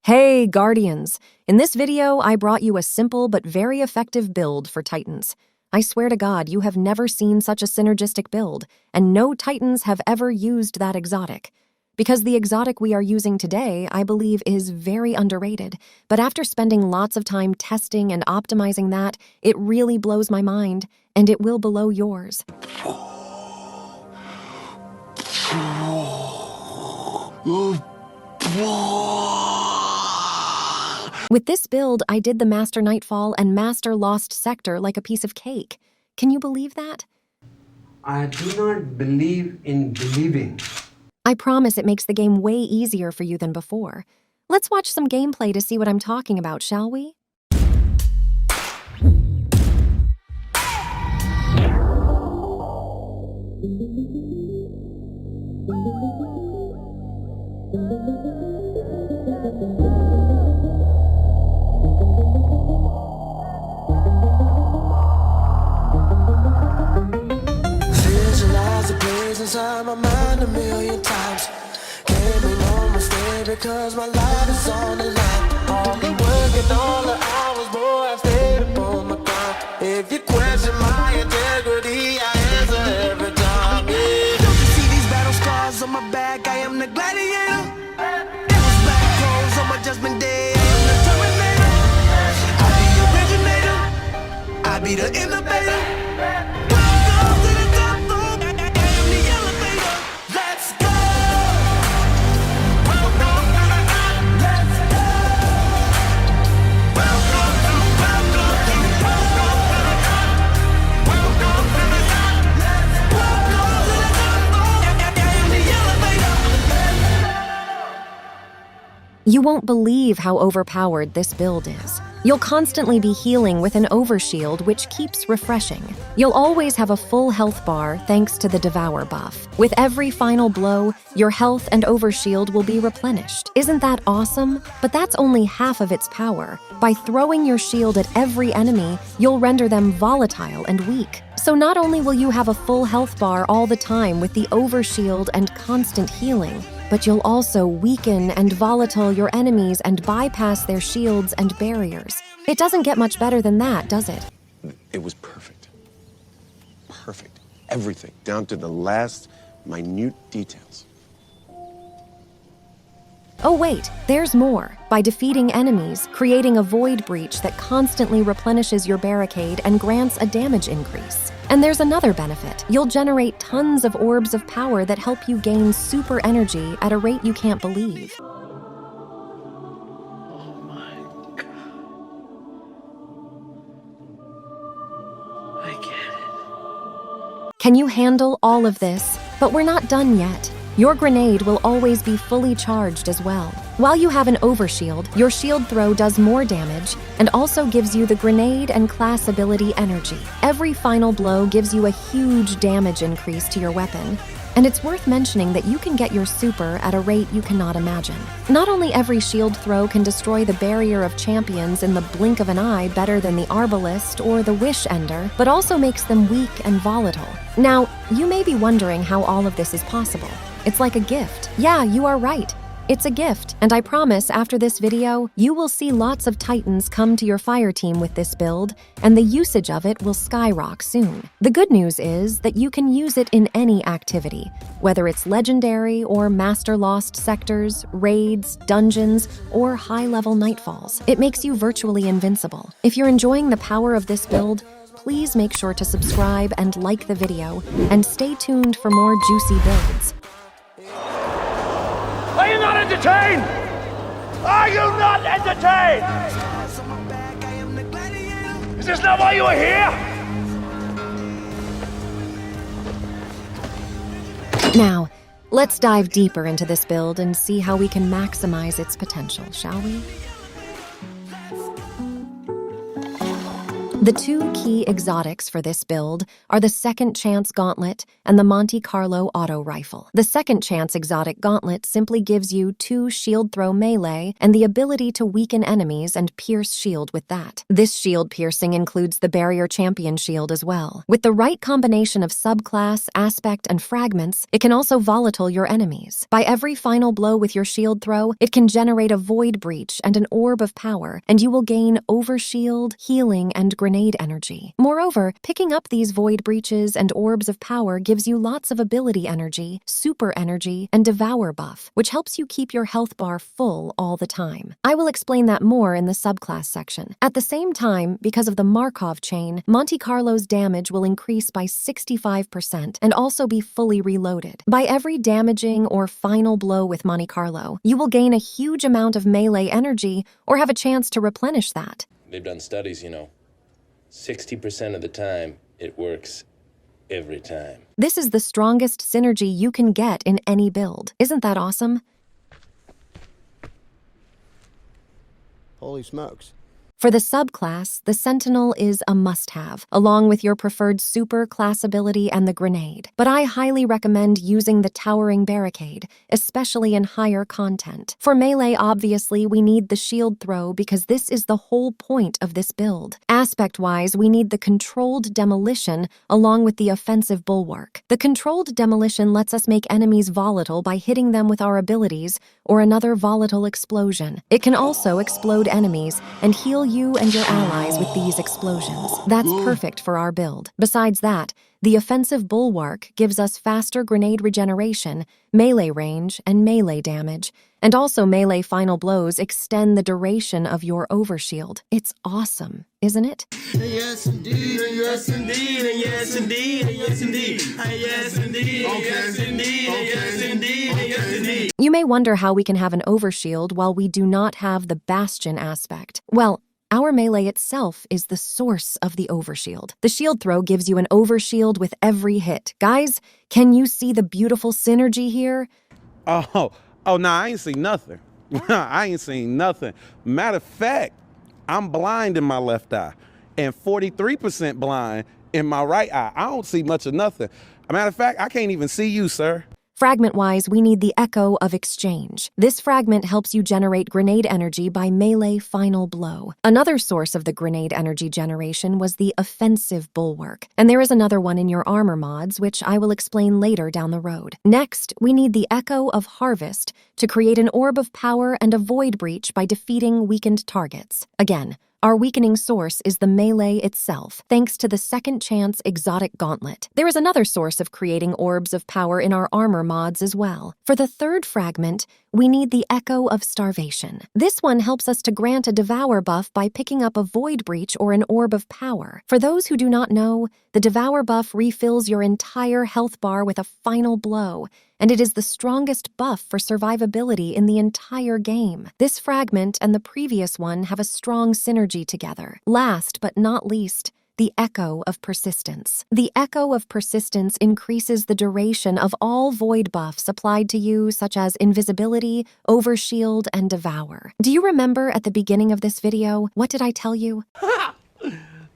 Hey, Guardians! In this video, I brought you a simple but very effective build for Titans. I swear to God, you have never seen such a synergistic build, and no Titans have ever used that exotic. Because the exotic we are using today, I believe, is very underrated, but after spending lots of time testing and optimizing that, it really blows my mind, and it will blow yours. With this build, I did the Master Nightfall and Master Lost Sector like a piece of cake. Can you believe that? I do not believe in believing. I promise it makes the game way easier for you than before. Let's watch some gameplay to see what I'm talking about, shall we? Inside my mind a million times. Can't make no mistake because my life is on the line. All the work and all the hours, boy, I stayed upon my grind. If you question my integrity, I answer every time. Yeah. Don't you see these battle scars on my back? I am the gladiator. Devil's black clothes on my judgment day. I am the terminator. I be the originator. I be the innovator. You won't believe how overpowered this build is. You'll constantly be healing with an overshield which keeps refreshing. You'll always have a full health bar thanks to the devour buff. With every final blow, your health and overshield will be replenished. Isn't that awesome? But that's only half of its power. By throwing your shield at every enemy, you'll render them volatile and weak. So not only will you have a full health bar all the time with the overshield and constant healing, but you'll also weaken and volatile your enemies and bypass their shields and barriers. It doesn't get much better than that, does it? It was perfect. Perfect. Everything, down to the last minute details. Oh wait, there's more. By defeating enemies, creating a void breach that constantly replenishes your barricade and grants a damage increase. And there's another benefit. You'll generate tons of orbs of power that help you gain super energy at a rate you can't believe. Oh my God. I get it. Can you handle all of this? But we're not done yet. Your grenade will always be fully charged as well. While you have an overshield, your shield throw does more damage and also gives you the grenade and class ability energy. Every final blow gives you a huge damage increase to your weapon. And it's worth mentioning that you can get your super at a rate you cannot imagine. Not only every shield throw can destroy the barrier of champions in the blink of an eye better than the Arbalist or the Wish Ender, but also makes them weak and volatile. Now, you may be wondering how all of this is possible. It's like a gift. Yeah, you are right. It's a gift, and I promise after this video, you will see lots of Titans come to your fire team with this build, and the usage of it will skyrocket soon. The good news is that you can use it in any activity, whether it's legendary or Master Lost sectors, raids, dungeons, or high-level nightfalls. It makes you virtually invincible. If you're enjoying the power of this build, please make sure to subscribe and like the video, and stay tuned for more juicy builds. Are you not entertained? Are you not entertained? Is this not why you are here? Now, let's dive deeper into this build and see how we can maximize its potential, shall we? The two key exotics for this build are the Second Chance Gauntlet and the Monte Carlo Auto Rifle. The Second Chance exotic gauntlet simply gives you 2 shield throw melee and the ability to weaken enemies and pierce shield with that. This shield piercing includes the barrier champion shield as well. With the right combination of subclass, aspect, and fragments, it can also volatile your enemies. By every final blow with your shield throw, it can generate a void breach and an orb of power, and you will gain overshield, healing, and grenade energy. Moreover, picking up these void breaches and orbs of power gives you lots of ability energy, super energy, and devour buff, which helps you keep your health bar full all the time. I will explain that more in the subclass section. At the same time, because of the Markov chain, Monte Carlo's damage will increase by 65% and also be fully reloaded. By every damaging or final blow with Monte Carlo, you will gain a huge amount of melee energy or have a chance to replenish that. They've done studies, 60% of the time, it works every time. This is the strongest synergy you can get in any build. Isn't that awesome? Holy smokes. For the subclass, the Sentinel is a must-have, along with your preferred super class ability and the grenade. But I highly recommend using the Towering Barricade, especially in higher content. For melee, obviously, we need the shield throw because this is the whole point of this build. Aspect-wise, we need the Controlled Demolition along with the Offensive Bulwark. The Controlled Demolition lets us make enemies volatile by hitting them with our abilities or another volatile explosion. It can also explode enemies and heal you and your allies with these explosions. That's perfect for our build. Besides that, the Offensive Bulwark gives us faster grenade regeneration, melee range, and melee damage, and also melee final blows extend the duration of your overshield. It's awesome, isn't it? Yes, indeed, yes, indeed, yes, indeed, yes, indeed, yes, indeed, yes, indeed, yes, indeed, yes, indeed. You may wonder how we can have an overshield while we do not have the Bastion aspect. Well, our melee itself is the source of the overshield. The shield throw gives you an overshield with every hit. Guys, can you see the beautiful synergy here? Oh, nah, I ain't seen nothing. I ain't seen nothing. Matter of fact, I'm blind in my left eye and 43% blind in my right eye. I don't see much of nothing. Matter of fact, I can't even see you, sir. Fragment-wise, we need the Echo of Exchange. This fragment helps you generate grenade energy by melee final blow. Another source of the grenade energy generation was the Offensive Bulwark, and there is another one in your armor mods, which I will explain later down the road. Next, we need the Echo of Harvest to create an orb of power and a void breach by defeating weakened targets. Again, our weakening source is the melee itself, thanks to the Second Chance Exotic Gauntlet. There is another source of creating orbs of power in our armor mods as well. For the third fragment, we need the Echo of Starvation. This one helps us to grant a devour buff by picking up a void breach or an orb of power. For those who do not know, the devour buff refills your entire health bar with a final blow, and it is the strongest buff for survivability in the entire game. This fragment and the previous one have a strong synergy together. Last but not least, the Echo of Persistence. The Echo of Persistence increases the duration of all void buffs applied to you, such as Invisibility, Overshield, and Devour. Do you remember at the beginning of this video? What did I tell you?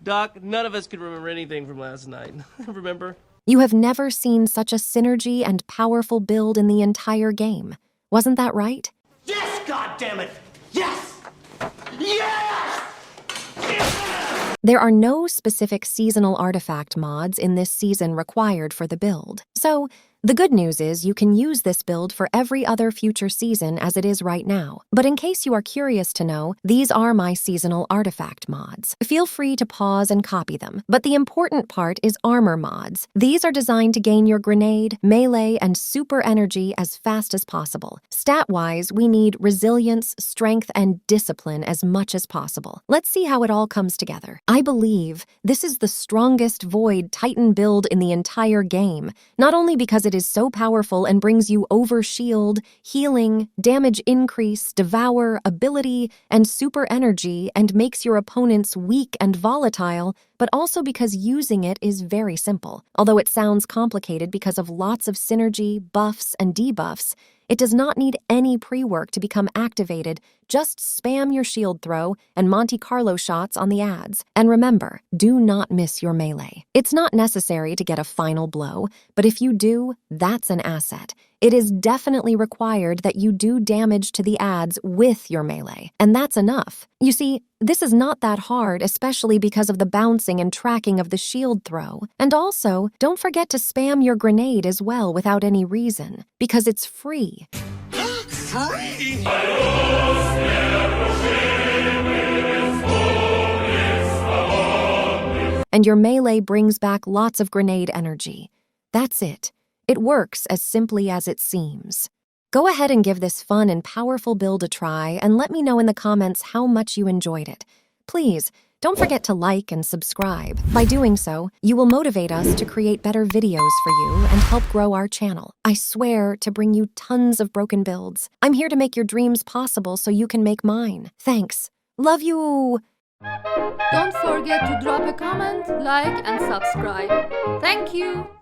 Doc, none of us could remember anything from last night. Remember? You have never seen such a synergy and powerful build in the entire game. Wasn't that right? Yes, goddammit! Yes! Yes! There are no specific seasonal artifact mods in this season required for the build. So, the good news is you can use this build for every other future season as it is right now. But in case you are curious to know, these are my seasonal artifact mods. Feel free to pause and copy them. But the important part is armor mods. These are designed to gain your grenade, melee, and super energy as fast as possible. Stat-wise, we need resilience, strength, and discipline as much as possible. Let's see how it all comes together. I believe this is the strongest Void Titan build in the entire game, not only because it is so powerful and brings you overshield, healing, damage increase, devour, ability, and super energy and makes your opponents weak and volatile, but also because using it is very simple. Although it sounds complicated because of lots of synergy, buffs, and debuffs, It does not need any pre-work to become activated. Just spam your shield throw and Monte Carlo shots on the ads. And remember, do not miss your melee. It's not necessary to get a final blow, but if you do, that's an asset. It is definitely required that you do damage to the ads with your melee, and that's enough. You see, this is not that hard, especially because of the bouncing and tracking of the shield throw. And also, don't forget to spam your grenade as well without any reason, because it's free. Free? And your melee brings back lots of grenade energy. That's it. It works as simply as it seems. Go ahead and give this fun and powerful build a try and let me know in the comments how much you enjoyed it. Please, don't forget to like and subscribe. By doing so, you will motivate us to create better videos for you and help grow our channel. I swear to bring you tons of broken builds. I'm here to make your dreams possible so you can make mine. Thanks. Love you! Don't forget to drop a comment, like and subscribe. Thank you!